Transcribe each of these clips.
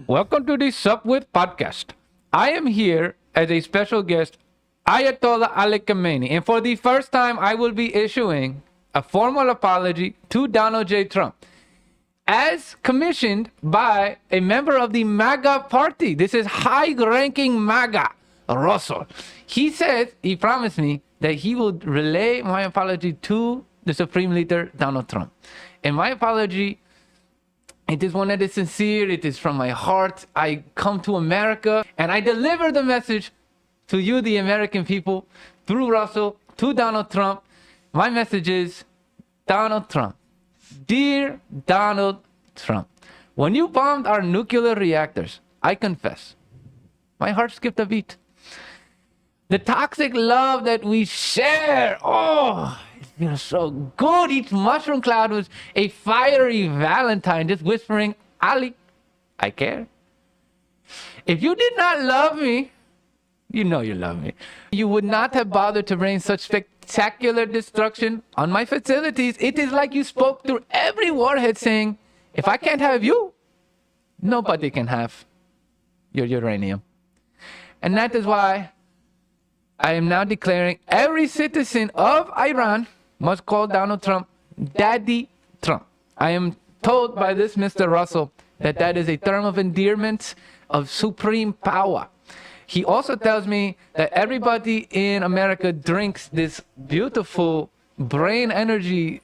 Welcome to the SupWIth podcast. I am here as a special guest, Ayatollah Ali Khamenei, and for the first time, I will be issuing a formal apology to Donald J. Trump, as commissioned by a member of the MAGA party. This is high-ranking MAGA, Russell. He says, he promised me that he will relay my apology to the Supreme Leader, Donald Trump. And my apology, it is one that is sincere. It is from my heart. I come to America and I deliver the message to you, the American people, through Russell, to Donald Trump. My message is, Donald Trump, dear Donald Trump, when you bombed our nuclear reactors, I confess, my heart skipped a beat. The toxic love that we share, it feels so good. Each mushroom cloud was a fiery Valentine just whispering, Ali, I care. If you did not love me, you know you love me. You would not have bothered to rain such spectacular destruction on my facilities. It is like you spoke through every warhead saying, if I can't have you, nobody can have your uranium. And that is why I am now declaring every citizen of Iran must call Donald Trump Daddy Trump. I am told by this Mr. Russell that is a term of endearment of supreme power. He also tells me that everybody in America drinks this beautiful brain energy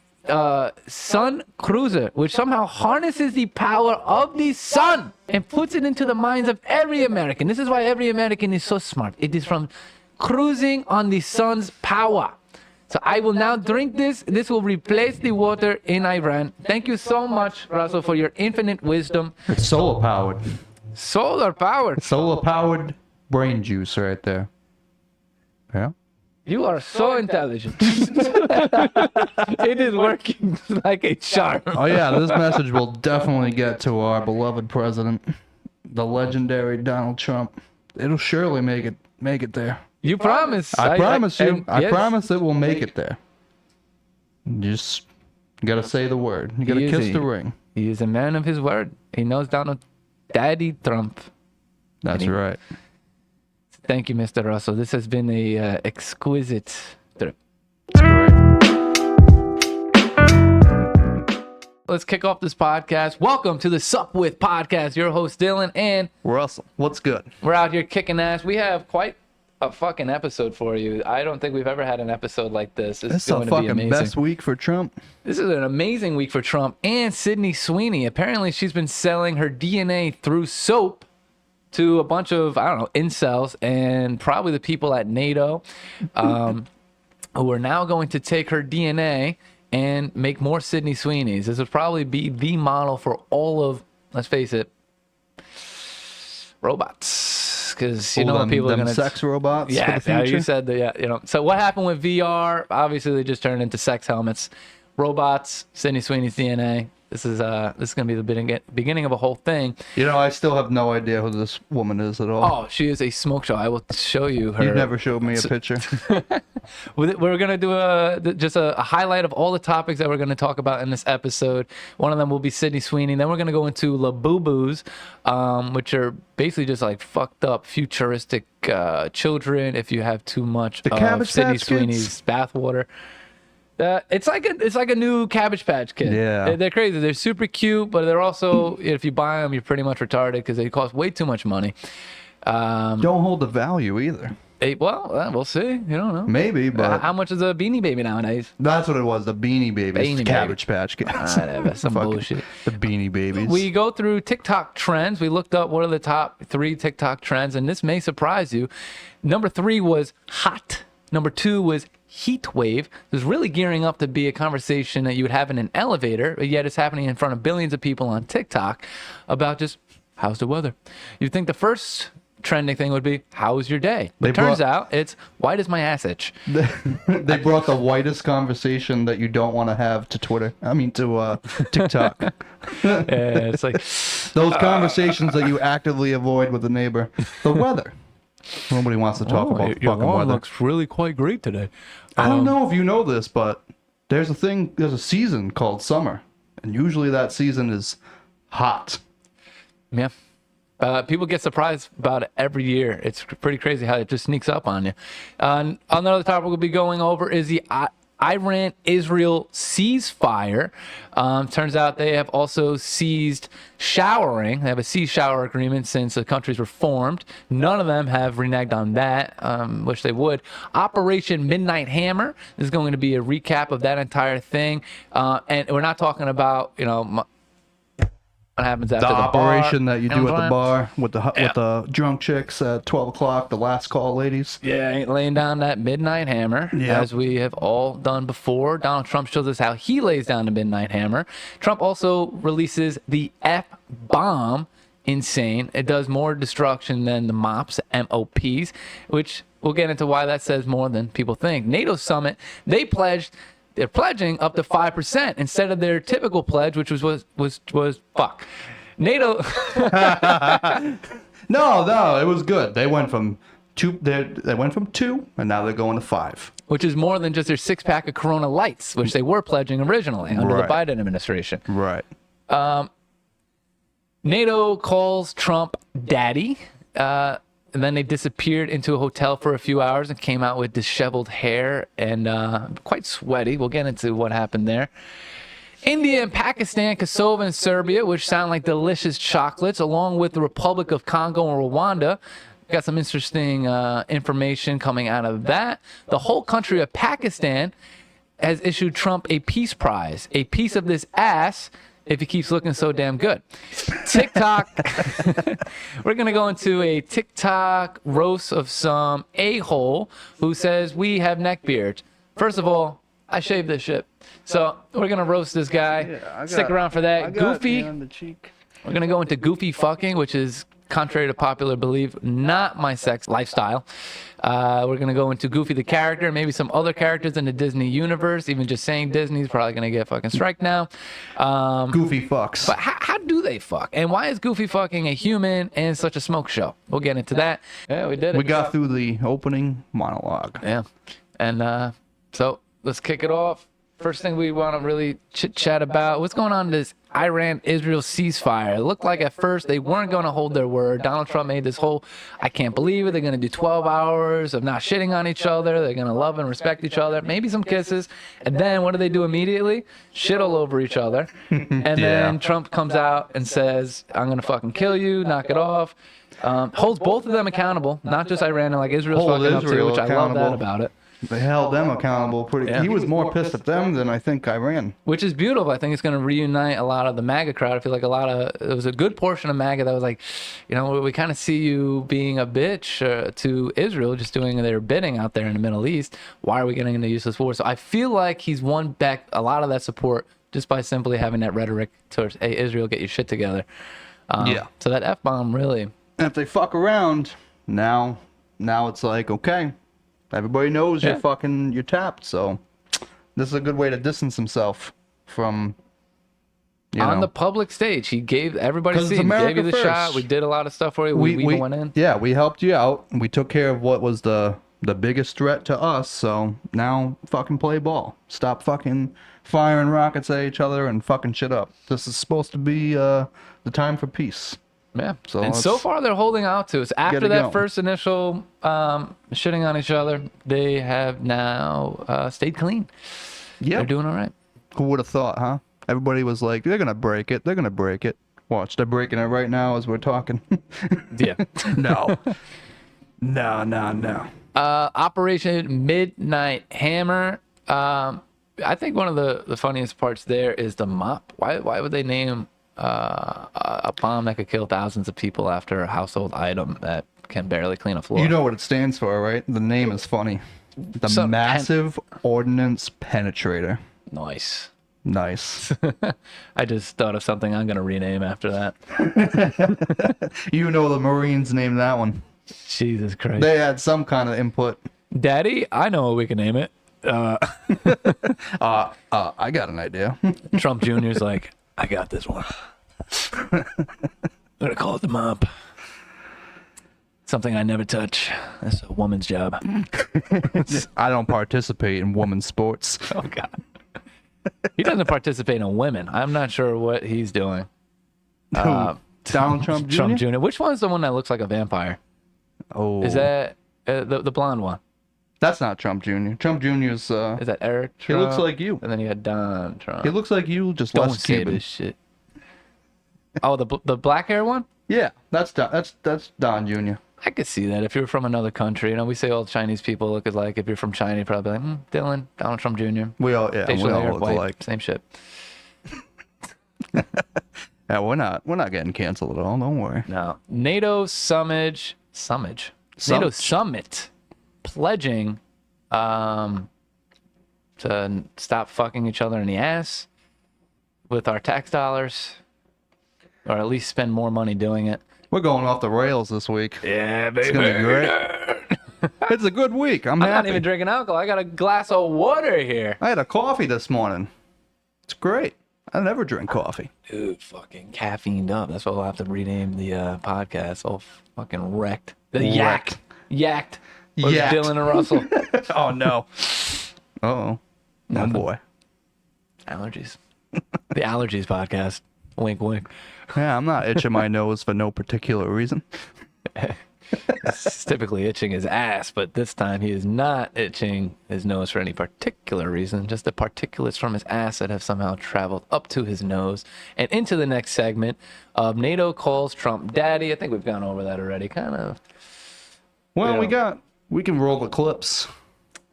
sun cruiser, which somehow harnesses the power of the sun and puts it into the minds of every American. This is why every American is so smart. It is from cruising on the sun's power. So I will now drink this. This will replace the water in Iran. Thank you so much, Russell, for your infinite wisdom. It's solar powered. Solar powered. Solar powered brain juice right there. Yeah. You are so intelligent. It is working like a charm. Oh yeah, this message will definitely get to our beloved president, the legendary Donald Trump. It'll surely make it there. You promise. I promise you. I yes. promise it will make it there. You just gotta say the word. You gotta kiss the ring. He is a man of his word. He knows Donald Daddy Trump. That's right. Thank you, Mr. Russell. This has been a exquisite trip. It's great. Let's kick off this podcast. Welcome to the SupWIth podcast. Your host, Dylan, and Russell, what's good? we're out here kicking ass. We have quite a fucking episode for you. I don't think we've ever had an episode like this. It's going a to be fucking amazing. best week for Trump. This is an amazing week for Trump and Sydney Sweeney. Apparently, she's been selling her DNA through soap to a bunch of, I don't know, incels and probably the people at NATO who are now going to take her DNA and make more Sydney Sweeneys. This would probably be the model for all of, let's face it, robots. Because you know what people are going to... sex robots yeah, for the future? Yeah, you said that, yeah. You know. So what happened with VR? Obviously, they just turned into sex helmets. Robots, Sydney Sweeney's DNA. This is going to be the beginning of a whole thing. You know, I still have no idea who this woman is at all. Oh, she is a smoke show. I will show you her. You never showed me a picture. We're going to do just a highlight of all the topics that we're going to talk about in this episode. One of them will be Sydney Sweeney. Then we're going to go into Labubus, which are basically just like fucked up futuristic children if you have too much of Sydney Sweeney's bathwater. It's like a new Cabbage Patch Kid. Yeah. They're crazy. They're super cute, but they're also, if you buy them, you're pretty much retarded because they cost way too much money. Don't hold the value either. We'll see. You don't know. Maybe, but How much is a Beanie Baby nowadays? that's what it was. The Beanie Babies. Beanie Cabbage Patch Kids. That's some bullshit. The Beanie Babies. We go through TikTok trends. We looked up what are the top 3 TikTok trends, and this may surprise you. Number 3 was hot. Number 2 was heat wave. It was really gearing up to be a conversation that you would have in an elevator, but yet it's happening in front of billions of people on TikTok about just how's the weather. You'd think the first trending thing would be how was your day? But turns out it's why does my ass itch? They brought the whitest conversation that you don't want to have to Twitter. I mean to TikTok. It's like Those conversations that you actively avoid with a neighbor. The weather. Nobody wants to talk about your fucking lawn weather. looks really quite great today. I don't know if you know this, but there's a season called summer, and usually that season is hot. Yeah. People get surprised about it every year. It's pretty crazy how it just sneaks up on you. Another topic we'll be going over is the Iran-Israel ceasefire. Turns out they have also ceased showering. They have a cease shower agreement since the countries were formed. None of them have reneged on that. Wish they would. Operation Midnight Hammer is going to be a recap of that entire thing. And we're not talking about, what happens after the operation bar. that you do at the bar with the drunk chicks at 12 o'clock, the last call ladies. Yeah, ain't laying down that midnight hammer, as we have all done before. Donald Trump shows us how he lays down the midnight hammer. Trump also releases the F-bomb. Insane. It does more destruction than the MOPs, MOPs, which we'll get into why that says more than people think. NATO summit, they're pledging up to 5% instead of their typical pledge, which was fuck. NATO. No, it was good. They went from 2. They went from 2, and now they're going to 5. Which is more than just their 6-pack of Corona Lights, which they were pledging originally under the Biden administration. Right. NATO calls Trump daddy. And then they disappeared into a hotel for a few hours and came out with disheveled hair and quite sweaty. We'll get into what happened there. India and Pakistan, Kosovo and Serbia, which sound like delicious chocolates, along with the Republic of Congo and Rwanda. Got some interesting information coming out of that. The whole country of Pakistan has issued Trump a peace prize, a piece of this ass, if he keeps looking so damn good. TikTok. We're going to go into a TikTok roast of some a-hole who says we have neckbeards. First of all, I shaved this shit. So we're going to roast this guy. Stick around for that. Goofy. On the cheek. We're going to go into goofy fucking, which is, contrary to popular belief, not my sex lifestyle. We're going to go into Goofy the character, maybe some other characters in the Disney universe. Even just saying Disney's probably going to get fucking strike now. Goofy fucks. But how do they fuck? And why is Goofy fucking a human and such a smoke show? We'll get into that. Yeah, we did it. We got through the opening monologue. Yeah. And so let's kick it off. First thing we want to really chit-chat about, what's going on in this Iran-Israel ceasefire? It looked like at first they weren't going to hold their word. Donald Trump made this whole, I can't believe it, they're going to do 12 hours of not shitting on each other. They're going to love and respect each other. Maybe some kisses. And then what do they do immediately? Shit all over each other. And then Trump comes out and says, I'm going to fucking kill you, knock it off. Holds both of them accountable, not just Iran, and like Israel's fucking up too, which I love that about it. They held them accountable pretty. Yeah. He was more pissed at them than I think Iran. Which is beautiful. I think it's going to reunite a lot of the MAGA crowd. I feel like it was a good portion of MAGA that was like, we kind of see you being a bitch to Israel, just doing their bidding out there in the Middle East. Why are we getting into useless war? So I feel like he's won back a lot of that support just by simply having that rhetoric towards, hey, Israel, get your shit together. So that F-bomb really. And if they fuck around, now it's like, okay. Everybody knows you're tapped, so this is a good way to distance himself from, on the public stage. He gave everybody he gave you the shot. We did a lot of stuff for you. We even went in. Yeah, we helped you out. We took care of what was the biggest threat to us, so now fucking play ball. Stop fucking firing rockets at each other and fucking shit up. This is supposed to be the time for peace. Yeah. So far they're holding out to us. After that first initial shitting on each other, they have now stayed clean. Yeah. They're doing all right. Who would have thought, huh? Everybody was like, they're going to break it. They're going to break it. Watch, they're breaking it right now as we're talking. Yeah. No. Operation Midnight Hammer. I think one of the funniest parts there is the mop. Why would they name a bomb that could kill thousands of people after a household item that can barely clean a floor? You know what it stands for, right? The name is funny. The Massive Ordnance Penetrator. Nice. I just thought of something I'm going to rename after that. You know the Marines named that one. Jesus Christ. They had some kind of input. Daddy, I know what we can name it. I got an idea. Trump Jr.'s like, I got this one. I'm gonna call it the mop. Something I never touch. That's a woman's job. I don't participate in women's sports. Oh God. He doesn't participate in women. I'm not sure what he's doing. Donald Trump Jr.? Trump Jr. Which one's the one that looks like a vampire? Oh. Is that the blonde one? That's not Trump Jr. Trump Jr.'s, Is that Eric he Trump? looks like you. And then you got Don Trump. He looks like you, just Don't less say Cuban. this shit. Oh, the black hair one? Yeah, that's Don Jr. I could see that if you're from another country. You know, we say all Chinese people look alike. If you're from China, you're probably like, Dylan, Donald Trump Jr. We all Facial hair, look white, alike. same shit. Yeah, we're not getting canceled at all. Don't worry. No. NATO summit pledging to stop fucking each other in the ass with our tax dollars, or at least spend more money doing it. We're going off the rails this week. Yeah, baby. It's gonna be great. It's a good week. I'm I'm happy. not even drinking alcohol. I got a glass of water here. I had a coffee this morning. It's great. I never drink coffee. Dude, fucking caffeined up. That's what we'll have to rename the podcast. All fucking wrecked. The Wrecked. Yacked. Where's Yacked. Dylan and Russell? Oh no. Oh. Oh boy. Allergies. The allergies podcast. Wink, wink. Yeah, I'm not itching my nose for no particular reason. He's typically itching his ass, but this time he is not itching his nose for any particular reason. Just the particulates from his ass that have somehow traveled up to his nose and into the next segment of NATO calls Trump daddy. I think we've gone over that already, kind of. Well, Yeah. we can roll the clips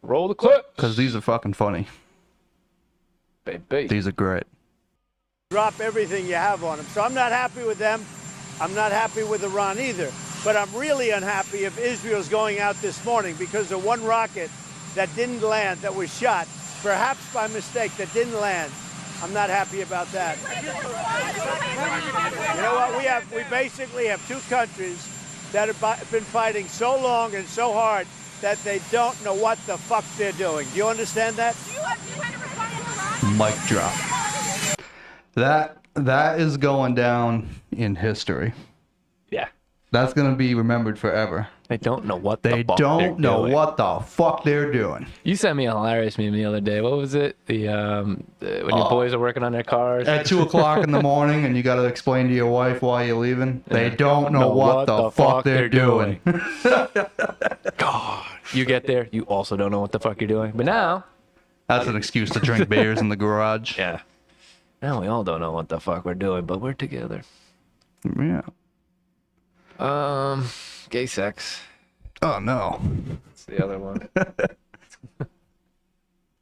Roll the clip, because these are fucking funny. baby. These are great. Drop everything you have on them. So I'm not happy with them. I'm not happy with Iran either. But I'm really unhappy if Israel's going out this morning because of one rocket that didn't land, that was shot, perhaps by mistake, that didn't land. I'm not happy about that. You know what? We basically have two countries that have been fighting so long and so hard that they don't know what the fuck they're doing. Do you understand that? Mic drop. That is going down in history. Yeah. That's gonna be remembered forever. They don't know what They the fuck don't they're know doing. what the fuck they're doing. You sent me a hilarious meme the other day. What was it? When your boys are working on their cars. At 2:00 in the morning, and you got to explain to your wife why you're leaving. They don't know what the fuck they're doing. God, you get there, you also don't know what the fuck you're doing. But now, That's an excuse to drink beers in the garage. yeah, now we all don't know what the fuck we're doing, but we're together. Yeah. Gay sex. Oh no. That's the other one.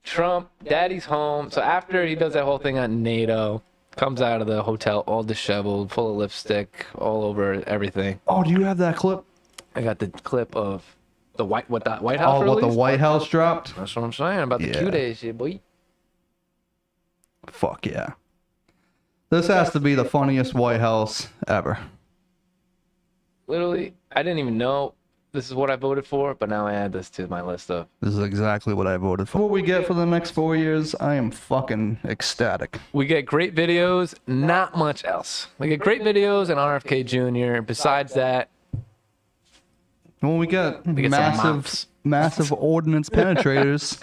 Trump, daddy's home. So after he does that whole thing on NATO, comes out of the hotel all disheveled, full of lipstick, all over everything. Oh, do you have that clip? I got the clip of the White House Oh, what the released. White House dropped? That's what I'm saying about the Yeah. Q-Day shit, boy. Fuck yeah. This has to be the funniest White House ever. Literally, I didn't even know this is what I voted for, but now I add this to my list of. This is exactly what I voted for. What we get for the next 4 years, I am fucking ecstatic. We get great videos, not much else. We get great videos and RFK Jr. Besides that, Well, we got get some mops. massive ordnance penetrators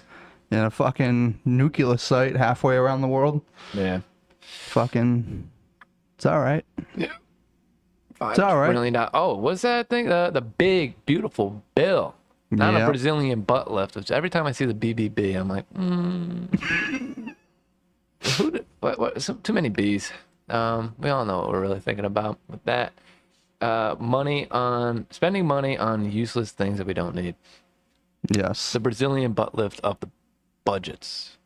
in a fucking nuclear site halfway around the world. yeah. Fucking, it's all right. It's all right. Really not. Oh, what's that thing? The big, beautiful bill. Not Yeah. a Brazilian butt lift. Which every time I see the BBB, I'm like, too many B's. We all know what we're really thinking about with that. Spending money on useless things that we don't need. Yes. The Brazilian butt lift of the budgets.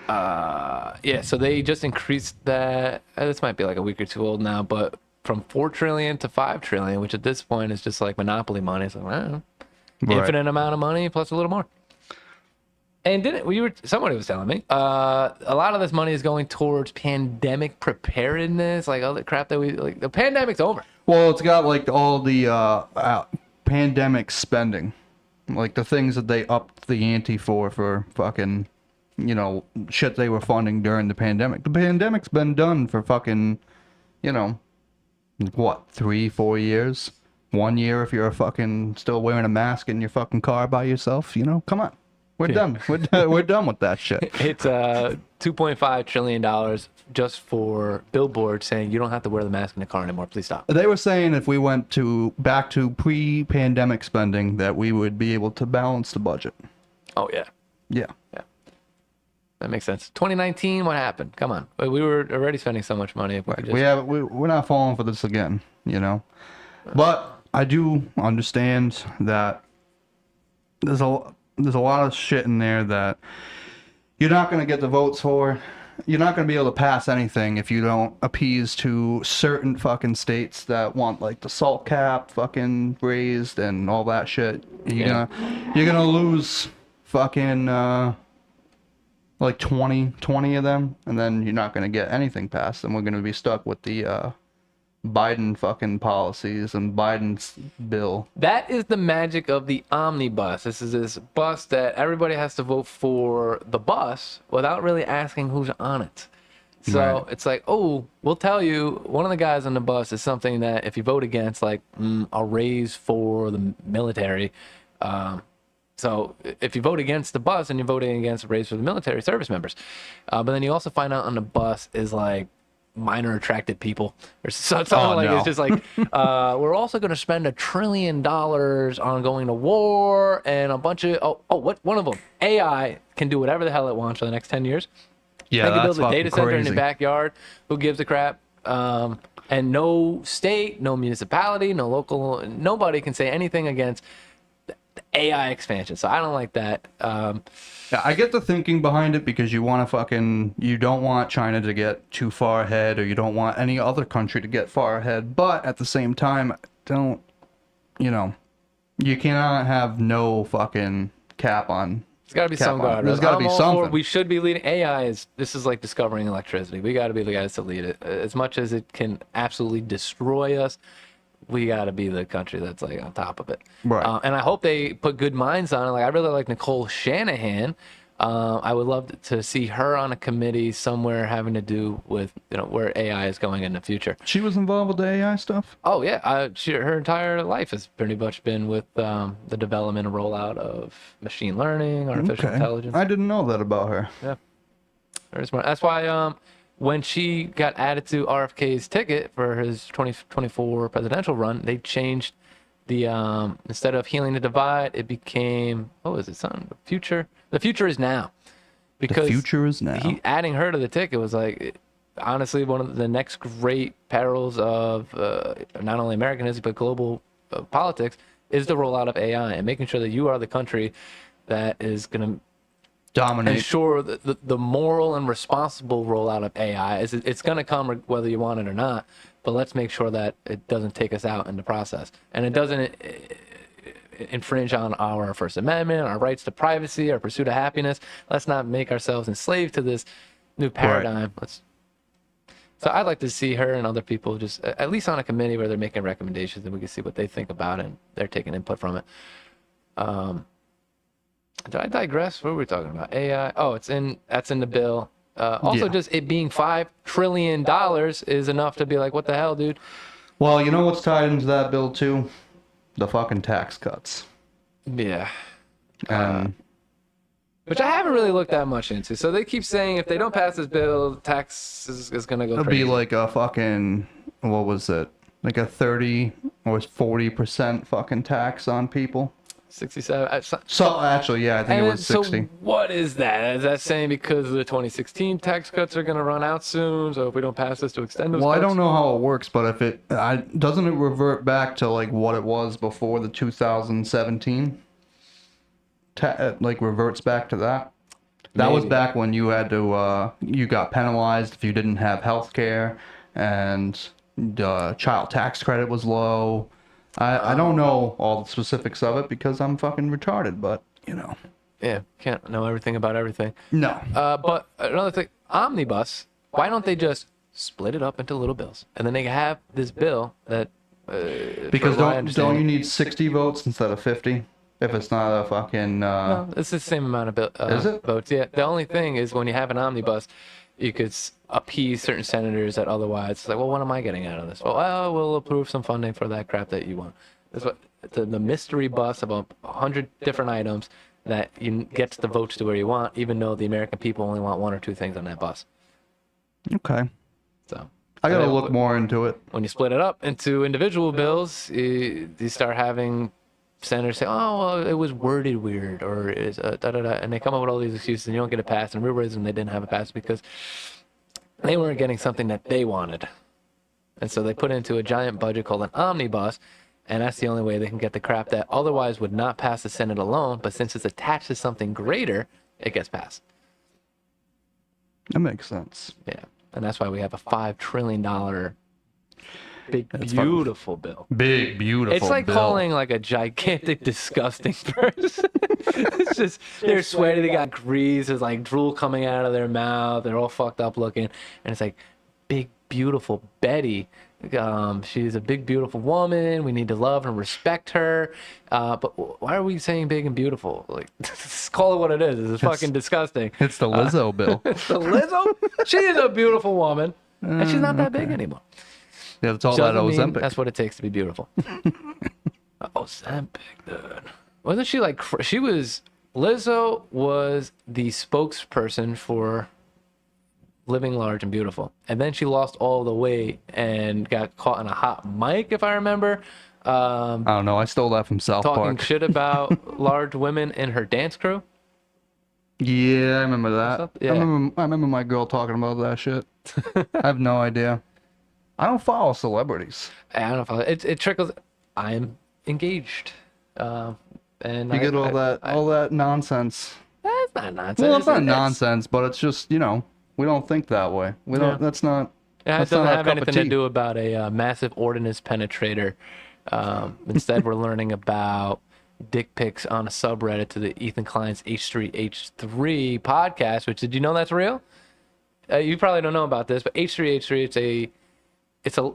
Yeah, so they just increased that. This might be like a week or two old now, but from 4 trillion to 5 trillion, which at this point is just like monopoly money. It's like, I don't know, Right. infinite amount of money plus a little more. And somebody was telling me, a lot of this money is going towards pandemic preparedness, like all the crap that the pandemic's over. Well, it's got like all the pandemic spending, like the things that they upped the ante for fucking, shit they were funding during the pandemic. The pandemic's been done for fucking, what, 3-4 years? 1 year if you're fucking still wearing a mask in your fucking car by yourself, come on. We're done. We're done with that shit. It's $2.5 trillion just for billboards saying you don't have to wear the mask in the car anymore. Please stop. They were saying if we went back to pre-pandemic spending that we would be able to balance the budget. Oh, yeah. Yeah. Yeah. That makes sense. 2019, what happened? Come on. We were already spending so much money. If we could just... We're not falling for this again, you know. But I do understand that there's a lot of shit in there that you're not going to get the votes for. You're not going to be able to pass anything if you don't appease to certain fucking states that want like the salt cap fucking raised and all that shit. You're gonna lose fucking like 20 of them, and then you're not going to get anything passed, and we're going to be stuck with the Biden fucking policies and Biden's bill. That is the magic of the omnibus. This is this bus that everybody has to vote for the bus without really asking who's on it. So Right. It's like, oh, we'll tell you one of the guys on the bus is something that if you vote against, like a raise for the military. So if you vote against the bus and you're voting against a raise for the military service members, but then you also find out on the bus is like minor attracted people or something like no. it's just like we're also going to spend $1 trillion on going to war and a bunch of one of them AI can do whatever the hell it wants for the next 10 years. Yeah, They can that's build a data fucking center in your crazy. backyard. Who gives a crap? And no state, no municipality, no local, nobody can say anything against the AI expansion. So I don't like that. Yeah, I get the thinking behind it because you don't want China to get too far ahead, or you don't want any other country to get far ahead. But at the same time, you cannot have no fucking cap on. There's got to be Cap some on. guard. There's gotta be something. We should be leading. This is like discovering electricity. We got to be the guys to lead it. As much as it can absolutely destroy us, we got to be the country that's like on top of it. Right. And I hope they put good minds on it. Like I really like Nicole Shanahan. I would love to see her on a committee somewhere having to do with where AI is going in the future. She was involved with the AI stuff? Oh yeah, her entire life has pretty much been with the development and rollout of machine learning, artificial intelligence. I didn't know that about her. Yeah, very smart. That's why when she got added to RFK's ticket for his 2024 presidential run, they changed the instead of healing the divide, it became something? The future is now. Because The future is now. Adding her to the ticket was like, honestly, one of the next great perils of not only American history but global politics is the rollout of AI and making sure that you are the country that is going to Dominate. ensure the moral and responsible rollout of AI. It's going to come whether you want it or not, but let's make sure that it doesn't take us out in the process and it doesn't infringe on our First Amendment, our rights to privacy, our pursuit of happiness. Let's not make ourselves enslaved to this new paradigm. So I'd like to see her and other people just at least on a committee where they're making recommendations and we can see what they think about it and they're taking input from it. Did I digress? What were we talking about? AI. Oh, that's in the bill. Also, Yeah. just it being $5 trillion is enough to be like, what the hell, dude? Well, you know what's tied into that bill too? The fucking tax cuts. Yeah. And Which I haven't really looked that much into. So they keep saying if they don't pass this bill, tax is going to go it'll crazy. be like a fucking, what was it? Like a 30 or 40% fucking tax on people. 67. So actually, yeah, I think it was 60. So what is that? Is that saying because the 2016 tax cuts are going to run out soon? So if we don't pass this to extend those Well, I cuts? don't know how it works, but if doesn't it revert back to like what it was before the 2017? Like reverts back to that. That was Maybe. back when you had to you got penalized if you didn't have health care, and the child tax credit was low. I don't know all the specifics of it because I'm fucking retarded, but Yeah, can't know everything about everything. No. But another thing, omnibus, why don't they just split it up into little bills? And then they have this bill that... Because from what I don't understand- you need 60 votes instead of 50? If it's not a fucking... No, it's the same amount of Is it? votes. Yeah, the only thing is when you have an omnibus, you could appease certain senators that otherwise, it's like, well, what am I getting out of this? Well, we'll approve some funding for that crap that you want. That's what the mystery bus about 100 different items that gets the votes to where you want, even though the American people only want one or two things on that bus. Okay. So I gotta look more into it. when you split it up into individual bills, you start having senators say, "Oh, well, it was worded weird," or "is and they come up with all these excuses, and you don't get it passed. And the real reason they didn't have it passed because they weren't getting something that they wanted, and so they put it into a giant budget called an omnibus, and that's the only way they can get the crap that otherwise would not pass the Senate alone. But since it's attached to something greater, it gets passed. That makes sense. Yeah, and that's why we have a $5 trillion big, That's beautiful bill. Big, beautiful. It's like bill. calling like a gigantic, disgusting person. It's just, they're sweaty, they got grease, there's like drool coming out of their mouth, they're all fucked up looking, and it's like, big, beautiful Betty. She's a big, beautiful woman. We need to love and respect her. But why are we saying big and beautiful? Like, just call it what it is. It's fucking disgusting. It's the Lizzo bill. It's the Lizzo? She is a beautiful woman, and she's not that big anymore. Yeah, it's all that Doesn't mean Ozempic. that's what it takes to be beautiful. Ozempic, dude. Wasn't she like, Lizzo was the spokesperson for Living Large and Beautiful. And then she lost all the weight and got caught in a hot mic, if I remember. I don't know. I stole that from South Talking Park. shit about large women in her dance crew. Yeah, I remember that. Yeah. I remember my girl talking about that shit. I have no idea. I don't follow celebrities. I don't know if it trickles. I'm engaged. And You get all that nonsense. That's not nonsense. Well, it's not nonsense, but it's just, we don't think that way. We don't. Yeah. That's not. Yeah, it that's doesn't not our have cup of anything to tea. do about a massive ordnance penetrator. Instead, we're learning about dick pics on a subreddit to the Ethan Klein's H3H3 podcast. Which, did you know that's real? You probably don't know about this, but H3H3, it's a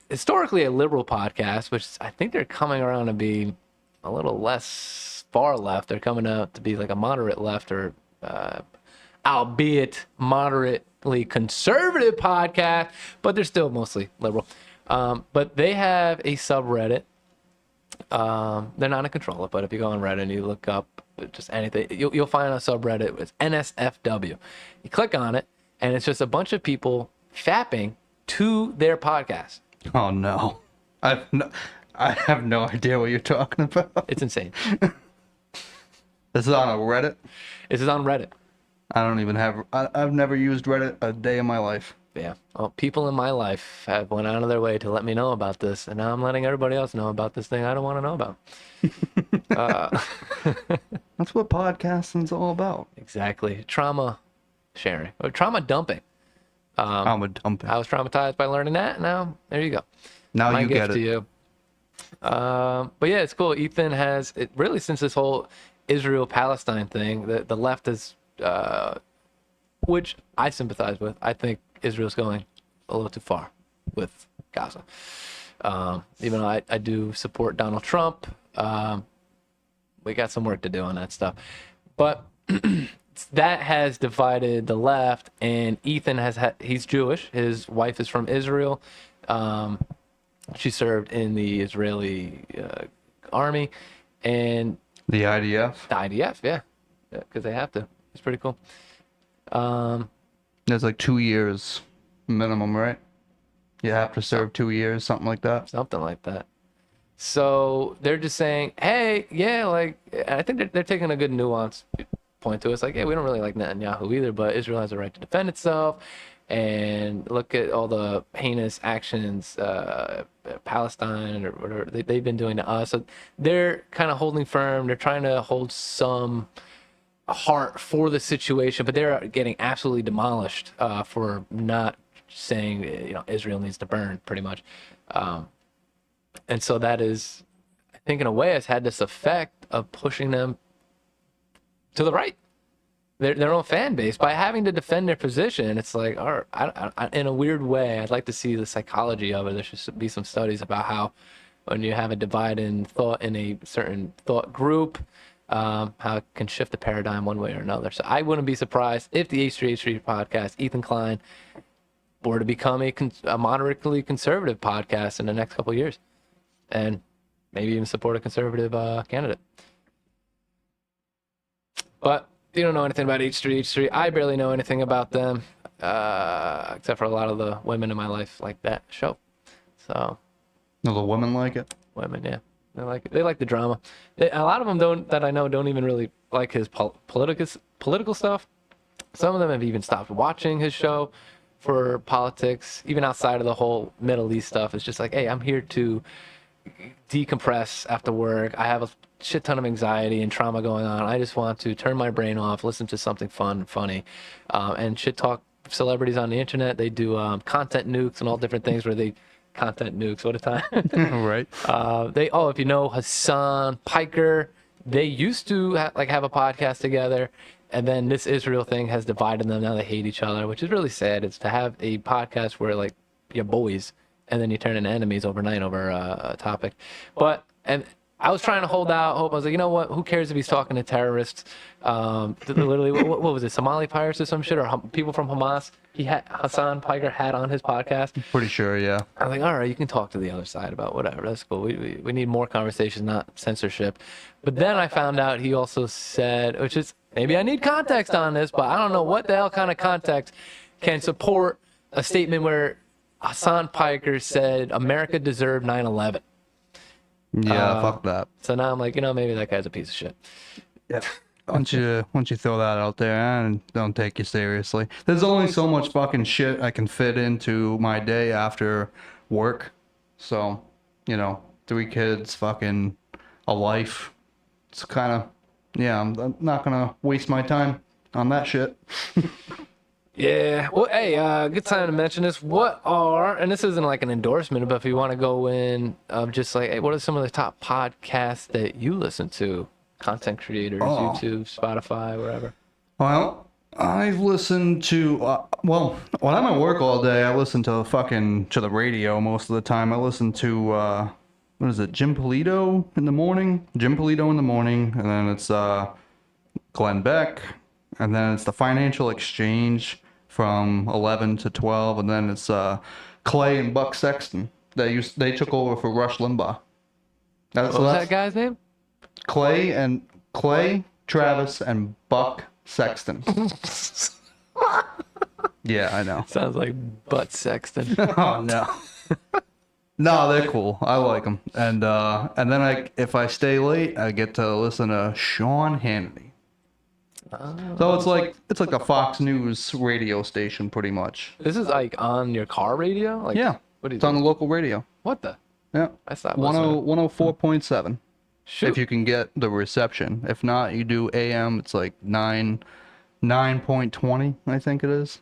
historically a liberal podcast, which I think they're coming around to be a little less far left. They're coming out to be like a moderate left, or albeit moderately conservative podcast, but they're still mostly liberal. But they have a subreddit. They're not in control of it, but if you go on Reddit and you look up just anything, you'll find a subreddit. It's NSFW. You click on it, and it's just a bunch of people fapping to their podcast. Oh no, I have no idea what you're talking about. It's insane. This is on a Reddit. This is on Reddit. I don't even have. I've never used Reddit a day in my life. Yeah. Well, people in my life have went out of their way to let me know about this, and now I'm letting everybody else know about this thing I don't want to know about. That's what podcasting's all about. Exactly. Trauma sharing or trauma dumping. I'm a dumping. I was traumatized by learning that. Now there you go. Now My you gift get to it. you. But yeah, it's cool. Ethan has it really since this whole Israel-Palestine thing. The left is, which I sympathize with. I think Israel's going a little too far with Gaza. Even though I do support Donald Trump, we got some work to do on that stuff. But that has divided the left, and Ethan he's Jewish. His wife is from Israel. She served in the Israeli army, and The IDF. the IDF, yeah, because they have to. It's pretty cool. There's like 2 years minimum, right? You have to serve 2 years, something like that. Something like that. So they're just saying, hey, yeah, like, I think they're taking a good nuance point to us. Like, yeah, we don't really like Netanyahu either, but Israel has a right to defend itself. And look at all the heinous actions Palestine or whatever they've been doing to us. So they're kind of holding firm. They're trying to hold some heart for the situation, but they're getting absolutely demolished for not saying, Israel needs to burn, pretty much. And so that is, I think in a way, has had this effect of pushing them to the right, their own fan base, by having to defend their position. It's like, all right, in a weird way, I'd like to see the psychology of it. There should be some studies about how when you have a divide in thought in a certain thought group, how it can shift the paradigm one way or another. So I wouldn't be surprised if the H3H3 podcast, Ethan Klein, were to become a moderately conservative podcast in the next couple of years, and maybe even support a conservative candidate. But you don't know anything about H3. H3. I barely know anything about them, except for a lot of the women in my life like that show. So. No, the women like it. Women, yeah. They like the drama. A lot of them don't even really like his political stuff. Some of them have even stopped watching his show for politics, even outside of the whole Middle East stuff. It's just like, hey, I'm here to decompress after work. I have a shit ton of anxiety and trauma going on. I just want to turn my brain off, listen to something fun, funny, and shit talk celebrities on the internet. They do content nukes and all different things where they content nukes. What a time. Right. If you know Hassan Piker, they used to have a podcast together, and then this Israel thing has divided them. Now they hate each other, which is really sad. It's to have a podcast where like you're boys and then you turn into enemies overnight over a topic. And I was trying to hold out hope. I was like, you know what? Who cares if he's talking to terrorists? Literally, what was it? Somali pirates or some shit, or people from Hamas? Hassan Piker had on his podcast. Pretty sure, yeah. I was like, all right, you can talk to the other side about whatever. That's cool. We need more conversation, not censorship. But then I found out he also said, which is, maybe I need context on this, but I don't know what the hell kind of context can support a statement where Hassan Piker said America deserved 9/11. Yeah, fuck that. So now I'm like, maybe that guy's a piece of shit. Yeah. Once you throw that out there, and don't take you seriously. There's only so much fucking shit I can fit into my day after work. So, 3 kids, fucking a life. It's kind of, I'm not gonna waste my time on that shit. Yeah. Well, hey, good time to mention this. And this isn't like an endorsement, but if you want to go in, just like, hey, what are some of the top podcasts that you listen to? Content creators, YouTube, Spotify, wherever. Well, I've listened to, when I'm at work all day, I listen to the radio most of the time. I listen to, what is it, Jim Polito in the morning, and then it's Glenn Beck, and then it's the Financial Exchange from 11 to 12, and then it's Clay and Buck Sexton. They took over for Rush Limbaugh. What was that guy's name? Clay, Travis, and Buck Sexton. Yeah, I know. Sounds like Butt Sexton. Oh no. No, they're cool. I like them. And then if I stay late, I get to listen to Sean Hannity. So it's like a Fox News radio station, pretty much. This is like on your car radio? Yeah. It's on the local radio. What the? Yeah. I stopped 104.7. Shoot. If you can get the reception. If not, you do AM. It's like 9.20, I think it is.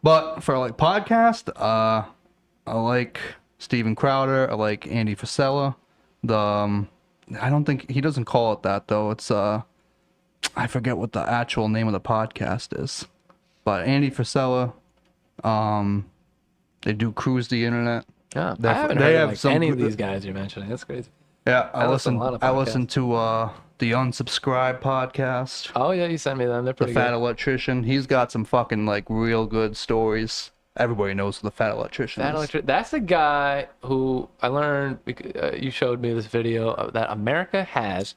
But for like podcast, I like Steven Crowder. I like Andy Frisella. I don't think he doesn't call it that though. It's I forget what the actual name of the podcast is. But Andy Frisella, they do Cruise the Internet. Yeah, I haven't heard of any of these guys you're mentioning. That's crazy. Yeah, I listen to a lot of podcasts. I listen to the Unsubscribe podcast. Oh yeah, you sent me them. They're pretty The Fat good. Electrician. He's got some fucking like real good stories. Everybody knows who the Fat Electrician is. That's the guy who I learned. You showed me this video that America has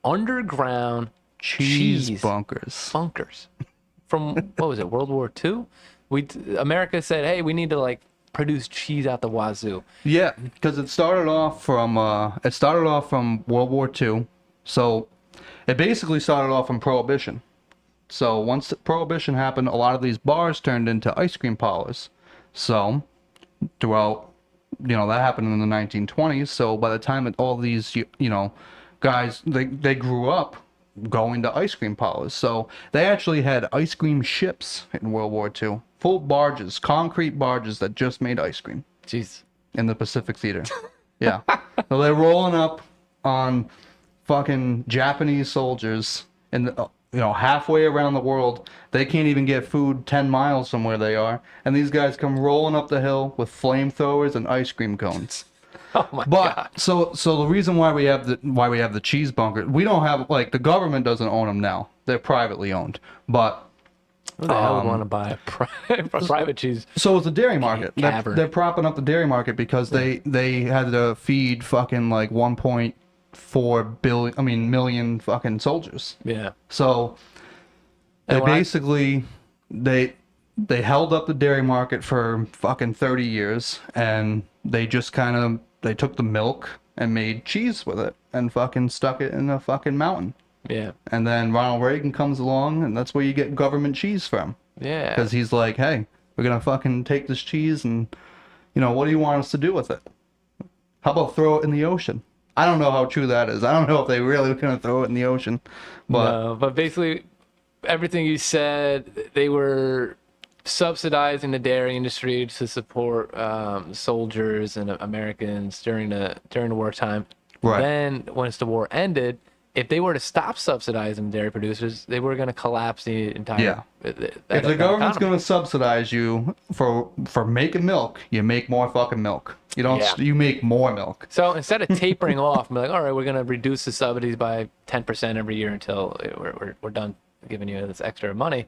underground cheese bunkers. From what was it, World War II? America said, hey, we need to like produce cheese out the wazoo. Yeah, because it started off from World War II. So it basically started off from Prohibition. So once Prohibition happened, a lot of these bars turned into ice cream parlors. So throughout, that happened in the 1920s. So by the time that all these, guys, they grew up going to ice cream parlors. So they actually had ice cream ships in World War II. Full barges, concrete barges that just made ice cream. Jeez. In the Pacific Theater. Yeah. So they're rolling up on fucking Japanese soldiers and halfway around the world. They can't even get food 10 miles from where they are, and these guys come rolling up the hill with flamethrowers and ice cream cones. Oh my god. So the reason why we have the cheese bunker, we don't have, like, the government doesn't own them now. They're privately owned. But who the hell would want to buy a private cheese? So it's a dairy market. They're propping up the dairy market because they had to feed fucking like 1.5 million fucking soldiers. Yeah. So they And when I- basically they held up the dairy market for fucking 30 years, and they just they took the milk and made cheese with it and fucking stuck it in a fucking mountain. Yeah. And then Ronald Reagan comes along, and that's where you get government cheese from. Yeah. Because he's like, hey, we're gonna fucking take this cheese and, what do you want us to do with it? How about throw it in the ocean? I don't know how true that is. I don't know if they really were gonna throw it in the ocean, but No, but basically, everything you said, they were subsidizing the dairy industry to support soldiers and Americans during the wartime. Right. Then, once the war ended, if they were to stop subsidizing dairy producers, they were going to collapse the entire. Yeah. That if the government's economy. gonna subsidize you for making milk, you make more fucking milk. You don't. Yeah. You make more milk. So instead of tapering off and be like, all right, we're going to reduce the subsidies by 10% every year until we're done giving you this extra money,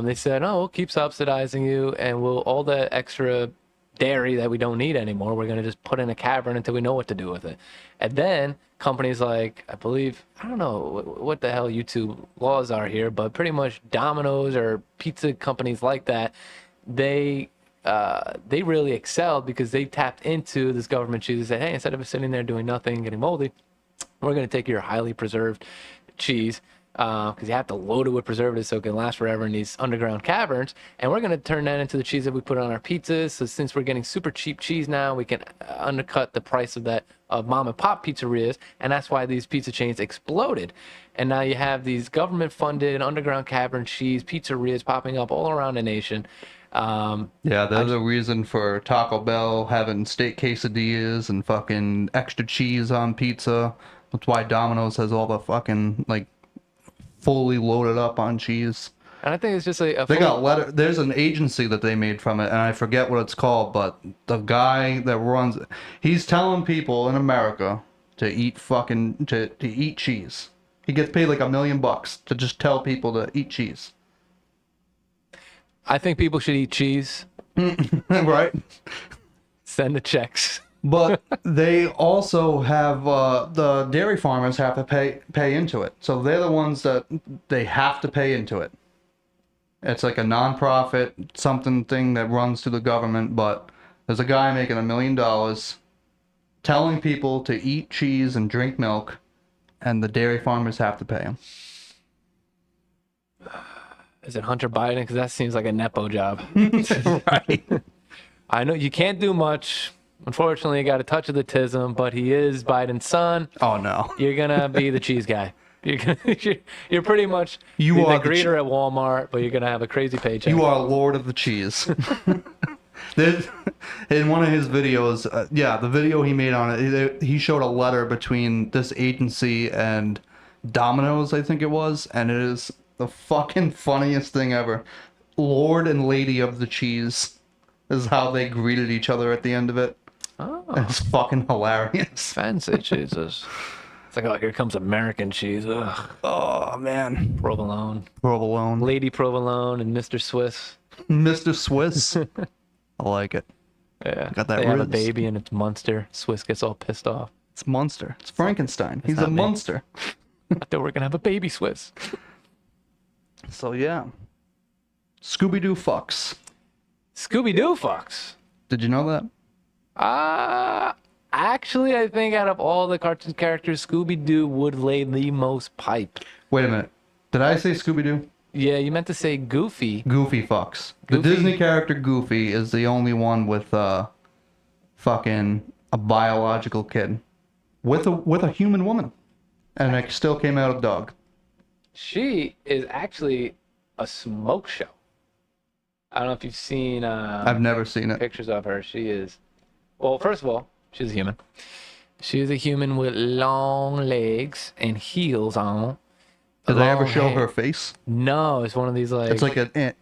they said, oh, we'll keep subsidizing you, and we'll all the extra dairy that we don't need anymore, we're going to just put in a cavern until we know what to do with it. And then companies like, I don't know what the hell YouTube laws are here, but pretty much Domino's or pizza companies like that, they really excelled because they tapped into this government cheese and said, hey, instead of sitting there doing nothing, getting moldy, we're going to take your highly preserved cheese, because you have to load it with preservatives so it can last forever in these underground caverns, and we're going to turn that into the cheese that we put on our pizzas. So since we're getting super cheap cheese now, we can undercut the price of mom and pop pizzerias, and that's why these pizza chains exploded. And now you have these government funded underground cavern cheese pizzerias popping up all around the nation. Yeah, there's a reason for Taco Bell having steak quesadillas and fucking extra cheese on pizza. That's why Domino's has all the fucking fully loaded up on cheese. And I think it's just a They got letter. There's an agency that they made from it, and I forget what it's called. But the guy that runs it, he's telling people in America to eat to eat cheese. He gets paid like $1 million to just tell people to eat cheese. I think people should eat cheese. Right. Send the checks. But they also have the dairy farmers have to pay into it. So they're the ones that they have to pay into it. It's like a non-profit something thing that runs through the government, but there's a guy making $1 million telling people to eat cheese and drink milk, and the dairy farmers have to pay him. Is it Hunter Biden? Because that seems like a Nepo job. Right. I know you can't do much. Unfortunately, you got a touch of the tism, but he is Biden's son. Oh no. You're gonna be the cheese guy. You're pretty much You are the the greeter at Walmart, but you're gonna have a crazy paycheck. You are Lord of the Cheese. In one of his videos, the video he made on it, he showed a letter between this agency and Domino's, I think it was, and it is the fucking funniest thing ever. Lord and Lady of the Cheese is how they greeted each other at the end of it. Oh, It's fucking hilarious. fancy cheeses. It's like, oh, here comes American cheese. Ugh, Oh, man. provolone, Provolone. Lady Provolone, and Mr. Swiss. Mr. Swiss. I like it. Yeah, Got that they have a Ritz. baby and it's Munster. Swiss gets all pissed off. It's Munster. It's Frankenstein. He's a not me. monster. I thought we're gonna have a baby Swiss. So, yeah. Scooby-Doo fucks. Scooby-Doo fucks. Did you know that? Actually, I think out of all the cartoon characters, Scooby-Doo would lay the most pipe. Wait a minute. Did I say Scooby-Doo? Yeah, you meant to say Goofy. Goofy fucks. The Goofy? Disney character Goofy is the only one with fucking a biological kid. With a human woman. And it still came out a dog. She is actually a smoke show. I don't know if you've seen I've never seen it. pictures of her. She is, well, first of all, she's a human. She is a human with long legs and heels on. Did they ever long show hair. her face? No, it's one of these like. It's like an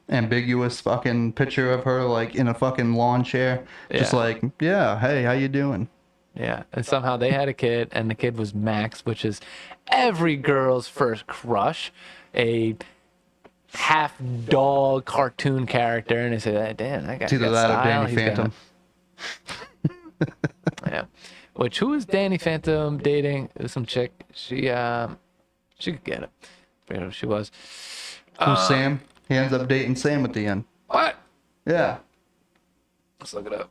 ambiguous fucking picture of her like in a fucking lawn chair. Just Yeah. like, yeah, hey, how you doing? Yeah, and somehow they had a kid, and the kid was Max, which is every girl's first crush, a half dog cartoon character, and they say, "Damn, that guy's It's either got that style. or Danny He's got-" Phantom. Yeah. Which, who is Danny Phantom dating? It was some chick. She could get it. I forget who she was. Who's Sam? He ends up dating Sam at the end. What? Yeah. Let's look it up.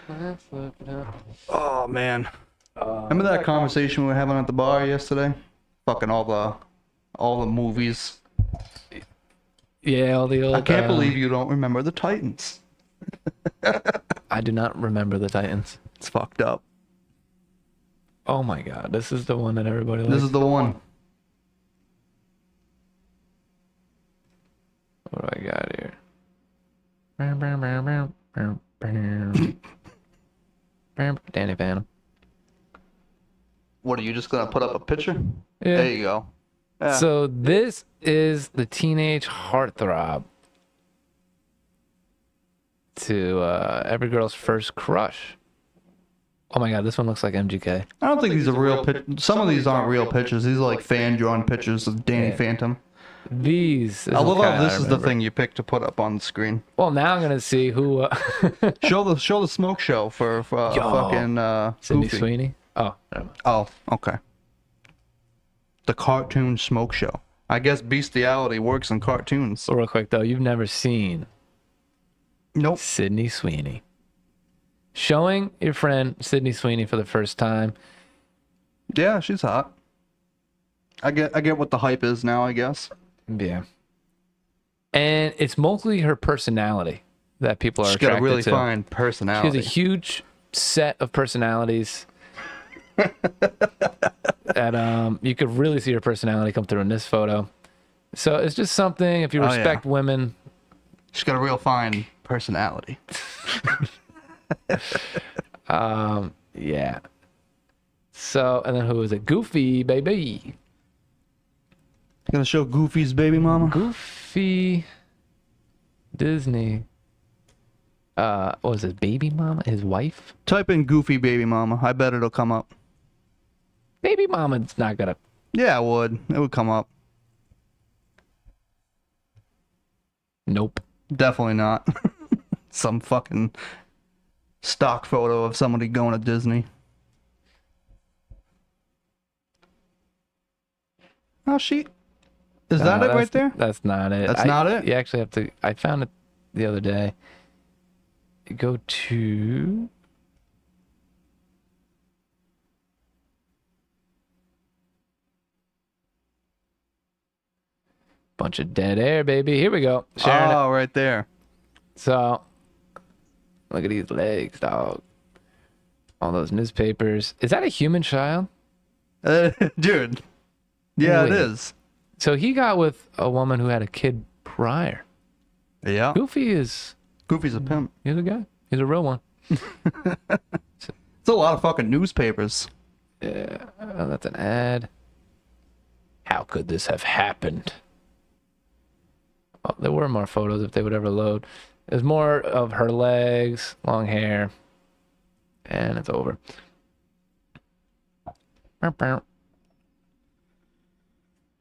Let's look it up. Oh man. Remember that conversation we were having at the bar yesterday? Fucking all the movies. Yeah, all the old. I can't believe you don't remember the Titans. I do not remember the Titans. It's fucked up. Oh my god, this is the one that everybody likes. This is the one. What do I got here? Danny Phantom. What, are you just gonna put up a picture? Yeah. There you go. Yeah. So this is the teenage heartthrob to every girl's first crush. Oh my god, this one looks like MGK. I don't think these are real some of these aren't real pictures. These are like fan-drawn pictures of Danny Phantom. These. I love how this is the thing you picked to put up on the screen. Well, now I'm gonna see who. Show the smoke show for fucking Sydney Goofy. Sweeney. Oh, never mind. Oh, okay. The cartoon smoke show. I guess bestiality works in cartoons. So real quick though, you've never seen Nope. Sydney Sweeney. Showing your friend Sydney Sweeney for the first time. Yeah, she's hot. I get what the hype is now, I guess. Yeah. And it's mostly her personality that people are She's got a attracted really to. fine She personality. has a huge set of personalities. That you could really see her personality come through in this photo. So it's just something, if you Oh, respect women. She's got a real fine personality. Yeah. So, and then who is it? Goofy, baby. Gonna show Goofy's baby mama? Goofy Disney. What was his baby mama? His wife? Type in Goofy baby mama. I bet it'll come up. Baby mama's not gonna. Yeah, it would. It would come up. Nope. Definitely not. Some fucking stock photo of somebody going to Disney. Oh, is that it right there? That's not it. That's not it? You actually have to. I found it the other day. You go to. Bunch of dead air, baby. Here we go. Sharing it. Oh, right there. So, look at these legs, dog. All those newspapers. Is that a human child? Dude. Yeah, Wait. it is. So he got with a woman who had a kid prior. Yeah. Goofy's Goofy's a pimp. a guy. He's a real one. It's a lot of fucking newspapers. Yeah, that's an ad. How could this have happened? Oh, there were more photos if they would ever load. There's more of her legs, long hair, and it's over.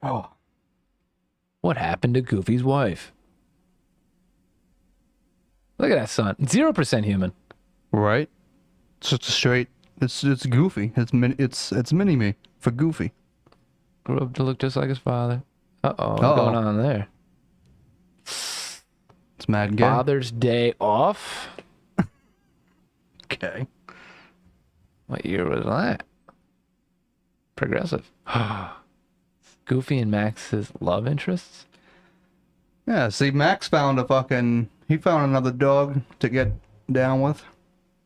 Oh. What happened to Goofy's wife? Look at that son. 0% human. Right? It's just a straight. It's Goofy. It's mini me for Goofy. Grew up to look just like his father. Uh-oh. What's Uh-oh. going on there? It's mad gay. Father's Day off? Okay. What year was that? Progressive. Goofy and Max's love interests? Yeah, see, Max found he found another dog to get down with.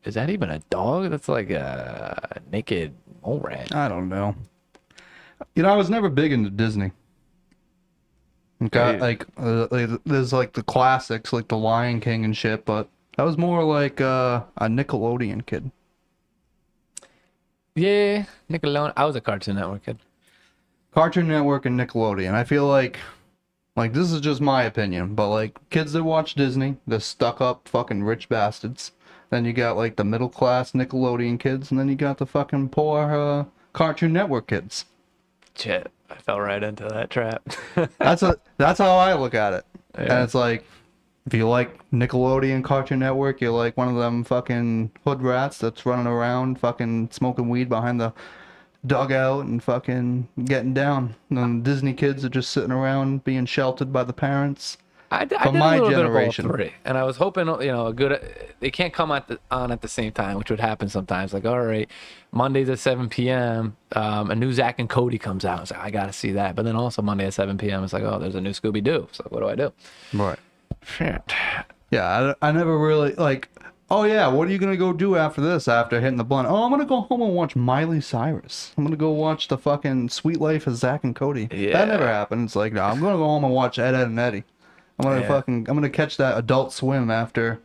Is that even a dog? That's like a naked mole rat. I don't know. You know, I was never big into Disney. Okay, there's like the classics, like The Lion King and shit, but I was more like a Nickelodeon kid. Yeah, Nickelodeon. I was a Cartoon Network kid. Cartoon Network and Nickelodeon. I feel like this is just my opinion, but like kids that watch Disney, the stuck up fucking rich bastards. Then you got like the middle class Nickelodeon kids, and then you got the fucking poor Cartoon Network kids. Shit, I fell right into that trap. That's how I look at it. Yeah. And it's like, If you like Nickelodeon Cartoon Network, you're like one of them fucking hood rats that's running around fucking smoking weed behind the dugout and fucking getting down. And then Disney kids are just sitting around being sheltered by the parents. I did From a my little generation. bit of all three, and I was hoping, a good. They can't come on at the same time, which would happen sometimes. Like, all right, Mondays at 7 p.m. A new Zach and Cody comes out. It's like, I gotta see that. But then also Monday at 7 p.m. It's like, oh, there's a new Scooby Doo. So what do I do? Right. Shit. Yeah, I never really, like, oh yeah, what are you going to go do after this, after hitting the blunt? Oh, I'm going to go home and watch Miley Cyrus. I'm going to go watch the fucking Sweet Life of Zach and Cody. Yeah. That never happened. It's like, no, I'm going to go home and watch Ed, Ed, and Eddie. I'm going to catch that Adult Swim after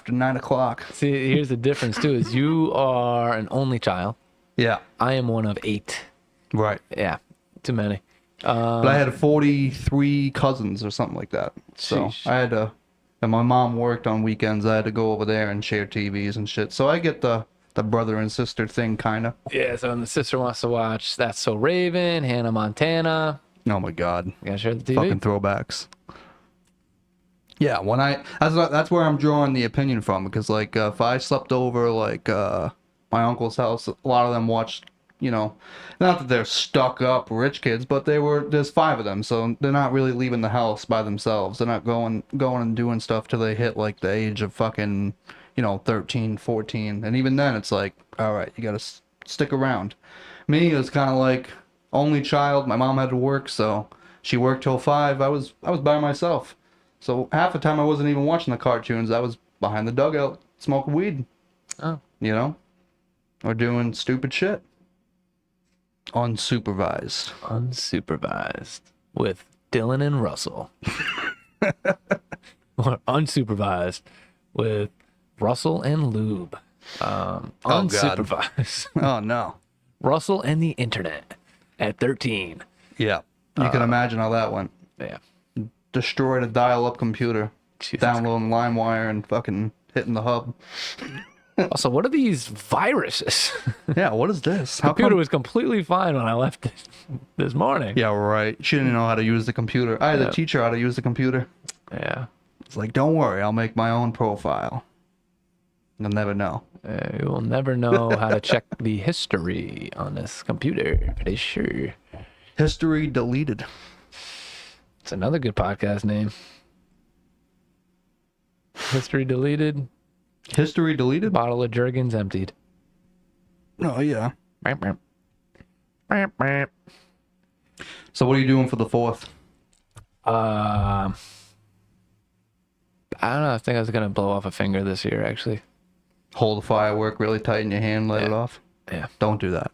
9 o'clock. See, here's the difference too: is you are an only child. Yeah. I am one of 8. Right. Yeah, too many. But I had 43 cousins or something like that. So Sheesh. I had to, and my mom worked on weekends. I had to go over there and share TVs and shit. So I get the brother and sister thing, kind of. Yeah, so when the sister wants to watch That's So Raven, Hannah Montana, Oh my God. you gotta share the TV. Fucking throwbacks. Yeah, that's where I'm drawing the opinion from, because like if I slept over like my uncle's house, a lot of them watched, not that they're stuck up rich kids, but there's 5 of them, so they're not really leaving the house by themselves. They're not going and doing stuff till they hit like the age of fucking 13, 14, and even then it's like, all right, you gotta stick around. Me, it was kind of like only child. My mom had to work, so she worked till 5. I was by myself. So half the time I wasn't even watching the cartoons. I was behind the dugout smoking weed. Oh. Or doing stupid shit. Unsupervised. Unsupervised with Dylan and Russell. Or unsupervised with Russell and Lube. Unsupervised. Oh no. Russell and the internet at 13. Yeah. You can imagine how that went. Yeah. Destroyed a dial-up computer. Jesus. Downloading LimeWire and fucking hitting the hub. Also, what are these viruses? Yeah, what is this? How Computer come? was completely fine when I left this morning. Yeah, right. She didn't know how to use the computer. I had to teach her how to use the computer. Yeah. It's like, don't worry, I'll make my own profile. You'll never know. You will never know how to check the history on this computer. Pretty sure. History deleted. It's another good podcast name. History deleted. History deleted? Bottle of Jergens emptied. Oh, yeah. I So what are you doing for the 4th? don't know. I think I was gonna blow off a finger this year, actually. Hold the firework really tight in your hand, let it off? Yeah. Don't do that.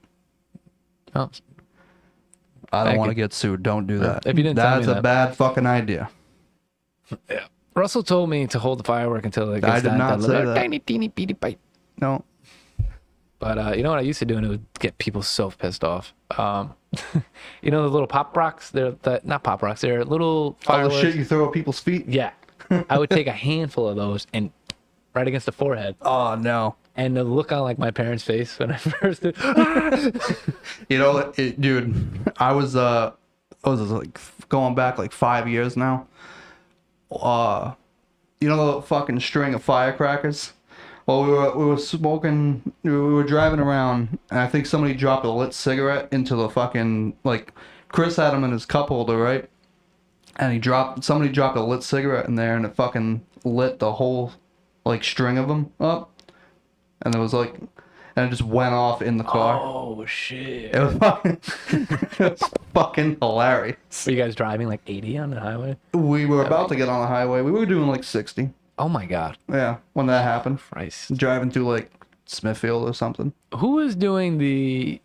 Oh, I don't Thank want to you. get sued. Don't do that. If you didn't tell me That's a that. bad fucking idea. yeah. Russell told me to hold the firework until it I gets did that not say little that. tiny, teeny, bitty bite. No. But you know what I used to do, and it would get people so pissed off. You know the little pop rocks? Not pop rocks. They're little All the fireworks. shit you throw at people's feet? Yeah. I would take a handful of those and right against the forehead. Oh, no. And the look on like my parents' face when I first did. You know, dude, I was like going back like 5 years now. You know the fucking string of firecrackers? Well, we were smoking, we were driving around, and I think somebody dropped a lit cigarette into the fucking, like, Chris had them in his cup holder, right? And somebody dropped a lit cigarette in there, and it fucking lit the whole, like, string of them up. And it was like, and it just went off in the car. Oh, shit. It was fucking hilarious. Were you guys driving like 80 on the highway? We were about to get on the highway. We were doing like 60. Oh, my God. Yeah, when that happened. Christ. Driving through like Smithfield or something. Who was doing the,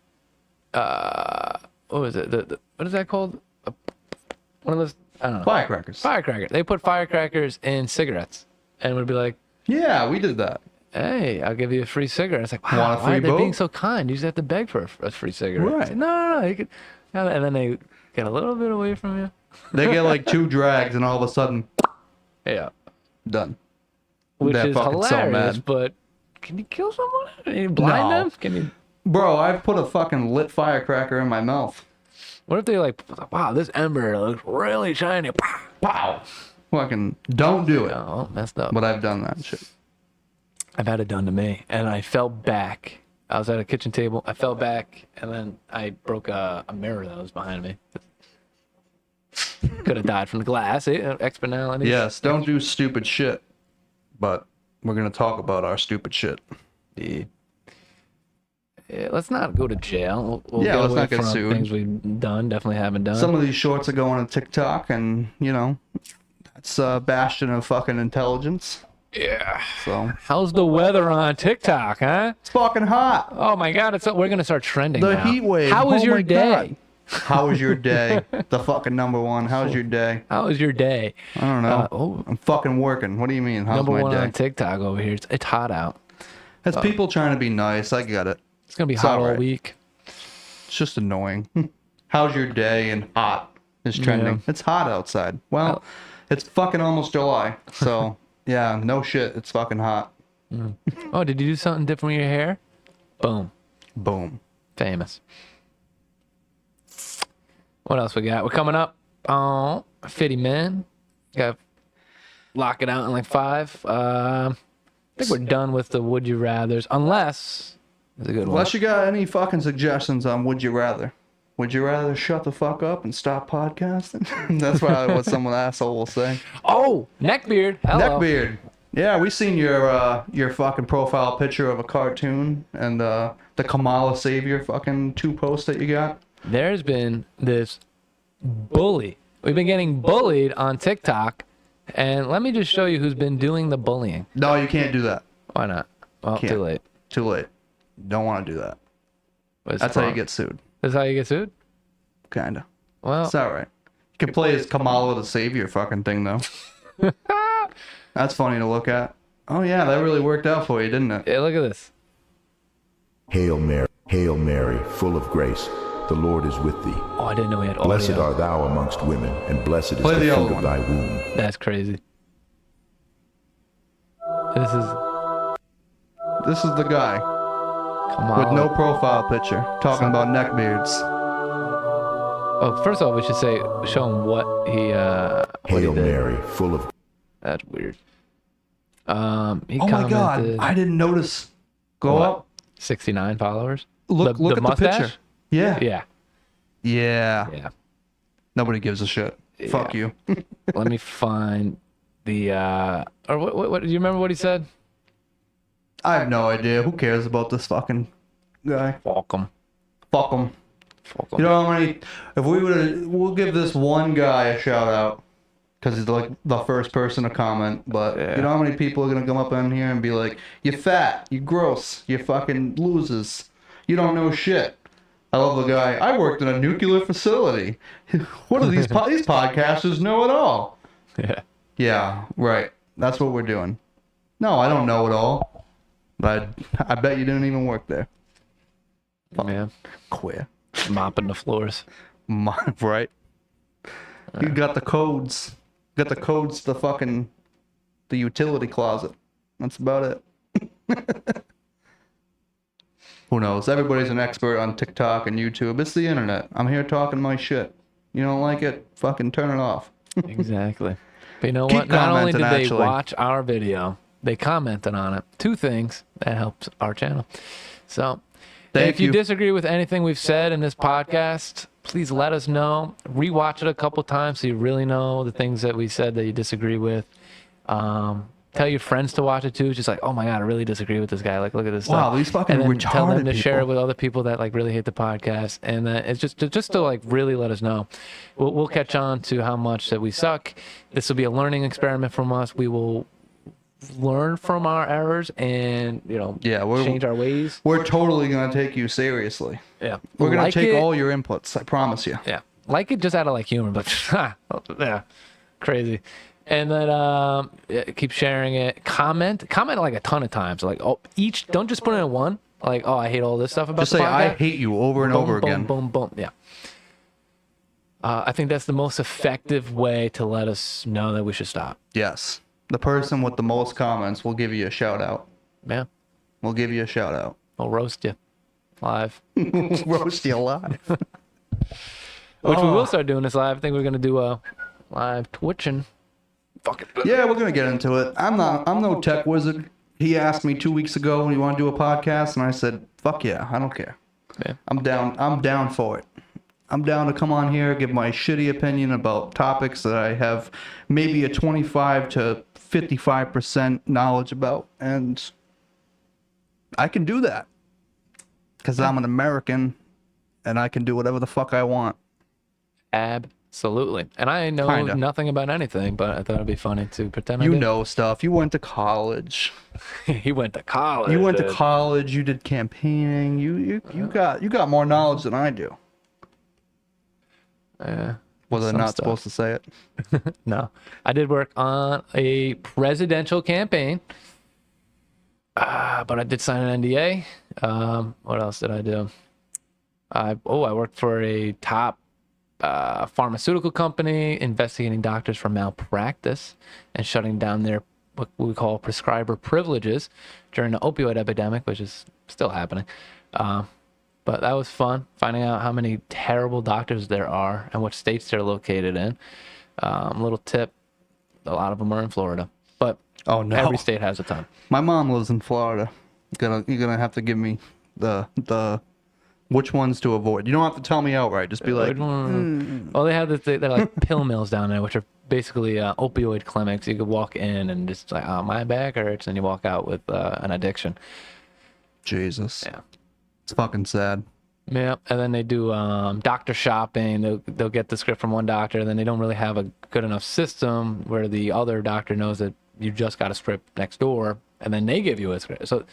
what was it? What is that called? One of those, I don't know. Firecrackers. Firecracker. They put firecrackers in cigarettes and would be like, Yeah, we did that. hey, I'll give you a free cigarette. It's like, wow, Want a why free are they boat? being so kind? You just have to beg for a free cigarette. Right. It's like, no, you could. And then they get a little bit away from you. They get like 2 drags and all of a sudden, Yeah. done. Which They're is fucking so hilarious, mad. but can you kill someone? Can you blind No. them? Can you? Bro, I've put a fucking lit firecracker in my mouth. What if they like, wow, this ember looks really shiny. Pow, pow. Fucking don't do it. Oh, messed up. But I've done that shit. I've had it done to me, and I fell back. I was at a kitchen table. I fell back, and then I broke a mirror that was behind me. Could have died from the glass. Exponentiality. Yes, don't do stupid shit. But we're going to talk about our stupid shit. Yeah, let's not go to jail. We'll Yeah, get let's away not get from sued. Things we've done, definitely haven't done. Some of these shorts are going on TikTok, and, you know, that's a bastion of fucking intelligence. Yeah. So How's the weather on TikTok, huh? it's fucking hot. Oh my God, we're gonna start trending The now. heat wave. How was Oh your my day? God. How was your day? The fucking number one. How was your day? How was your day? I don't know. I'm fucking working. What do you mean? How's Number my one day? on TikTok over here. It's hot out. It's people trying to be nice. I get it. It's gonna be It's hot all all right. week. It's just annoying. How's your day? And hot is trending. Yeah. It's hot outside. Well, it's fucking almost July. So, yeah, no shit. It's fucking hot. Oh, did you do something different with your hair? Boom. Boom. Famous. What else we got? We're coming up on 50 men. Got lock it out in like 5. I think we're done with the would you rathers, unless it's a good one. Unless you got any fucking suggestions on would you rather. Would you rather shut the fuck up and stop podcasting? That's probably what some asshole will say. Oh, neckbeard. Hello. Neckbeard. Yeah, we seen your fucking profile picture of a cartoon and the Kamala Savior fucking 2 posts that you got. There's been this bully. We've been getting bullied on TikTok, and let me just show you who's been doing the bullying. No, you can't do that. Why not? Well, Can't. too late. Too late. Don't want to do that. What's That's how you wrong? get sued. That's how you get sued? Kinda. Well, It's alright. You can play as Kamala the Savior fucking thing though. That's funny to look at. Oh yeah, that really worked out for you, didn't it? yeah, look at this. Hail Mary, full of grace. The Lord is with thee. Oh, I didn't know we had audio. Blessed art thou amongst women, and blessed is Play the the other fruit one. of thy womb. That's crazy. This is This is the guy come on. with no profile picture talking about neckbeards. Oh, first of all, we should show him what he Hail did. Mary, full of That's weird. He Oh my commented, god, I didn't notice. Go What? up. 69 followers. Look the at the mustache? picture. Yeah. Yeah, Yeah. yeah. Nobody gives a shit. Fuck you. Let me find the or what do you remember what he said? I have no idea. Who cares about this fucking guy? Fuck him. Fuck him. Fuck him. You know how many? If we would, we'll give this one guy a shout out because he's like the first person to comment. But Yeah. you know how many people are gonna come up in here and be like, "You fat, you gross, you fucking losers, you don't know shit." I love the guy. I worked in a nuclear facility. What do these these podcasters know it all? Yeah. Yeah, right. That's what we're doing. No, I don't know it all. But I bet you didn't even work there. Yeah. Queer. Mopping the floors. Right? You got the codes. Got the codes to the utility closet. That's about it. Who knows? Everybody's an expert on TikTok and YouTube. It's the internet. I'm here talking my shit. You don't like it? Fucking turn it off. Exactly. But you know Keep what? Not only did commenting, they actually. watch our video, they commented on it. 2 things that helps our channel. So, Thank if you you. disagree with anything we've said in this podcast, please let us know. Rewatch it a couple times so you really know the things that we said that you disagree with. Tell your friends to watch it too. Just like, oh my god, I really disagree with this guy. Like, look at this Wow, stuff. these fucking and then tell them retarded to share it people. with other people that like really hate the podcast. And it's just to like really let us know. We'll catch on to how much that we suck. This will be a learning experiment from us. We will learn from our errors and Yeah, change our ways. We're totally gonna take you seriously. Yeah, We're gonna Like take it. all your inputs. I promise you. Yeah, like it just out of like humor, but yeah, crazy. And then yeah, keep sharing it. Comment like a ton of times. Like, oh, don't just put it in one. Like, oh, I hate all this stuff about Just the say podcast. I hate you over and Boom, over boom, again. Boom, boom, yeah. I think that's the most effective way to let us know that we should stop. Yes. The person with the most comments will give you a shout out. Yeah, We'll give you a shout out. I'll roast you live. Roast you alive. Which we will start doing this live. I think we're gonna do a live twitching. fucking. Yeah, we're gonna get into it. I'm no tech wizard. He asked me 2 weeks ago, "You want to do a podcast?" And I said, "Fuck yeah, I don't care. Yeah. I'm down. I'm down for it. I'm down to come on here, give my shitty opinion about topics that I have maybe a 25 to 55% knowledge about, and I can do that because I'm an American, and I can do whatever the fuck I want." Absolutely. And I know Kinda. nothing about anything, but I thought it'd be funny to pretend I You did. know stuff. You went to college. He went to college. You went to dude. college. You did campaigning. You got more knowledge than I do. Yeah. Was I Some not stuff. supposed to say it? No. I did work on a presidential campaign, but I did sign an NDA. What else did I do? I worked for a top pharmaceutical company investigating doctors for malpractice and shutting down their what we call prescriber privileges during the opioid epidemic, which is still happening. But that was fun, finding out how many terrible doctors there are and what states they're located in. Little tip, a lot of them are in Florida, but Oh no. every state has a ton. My mom lives in Florida. You're gonna have to give me the which ones to avoid. You don't have to tell me outright. Just be like, Well, they have this, they're like pill mills down there, which are basically opioid clinics. You could walk in and just like, oh, my back hurts, and you walk out with an addiction. Jesus. Yeah. It's fucking sad. Yeah, and then they do doctor shopping. They'll get the script from one doctor, and then they don't really have a good enough system where the other doctor knows that you just got a script next door, and then they give you a script. So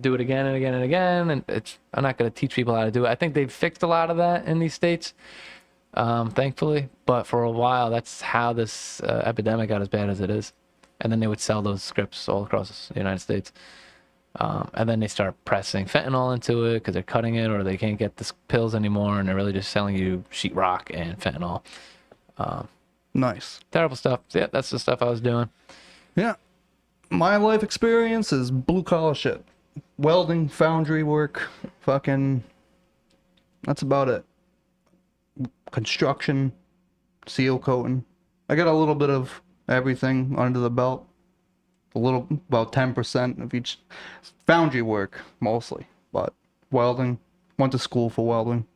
do it again and again and again, and I'm not going to teach people how to do it. I think they've fixed a lot of that in these states, thankfully. But for a while, that's how this epidemic got as bad as it is. And then they would sell those scripts all across the United States. And then they start pressing fentanyl into it because they're cutting it, or they can't get the pills anymore, and they're really just selling you sheetrock and fentanyl. Nice. Terrible stuff. So, yeah, that's the stuff I was doing. Yeah. My life experience is blue collar shit. Welding, foundry work, fucking. That's about it. Construction, seal coating. I got a little bit of everything under the belt. About 10% of each. Foundry work, mostly. But welding. Went to school for welding.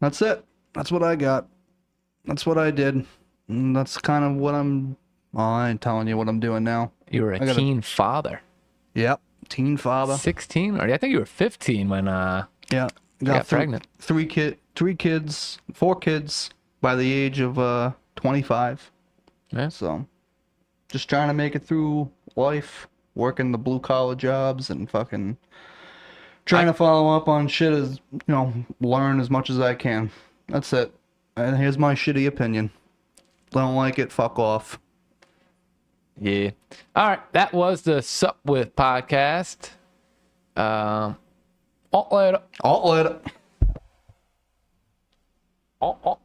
That's it. That's what I got. That's what I did. And that's kind of what I'm. Oh, I ain't telling you what I'm doing now. You were a teen father. Yep. Teen father. 16? Or I think you were 15 when Yeah. got pregnant. Four kids by the age of 25. Yeah. So, just trying to make it through life, working the blue collar jobs and fucking trying to follow up on shit as, learn as much as I can. That's it. And here's my shitty opinion. Don't like it, fuck off. Yeah. All right. That was the SupWIth podcast. Later. I'll let it. Oh.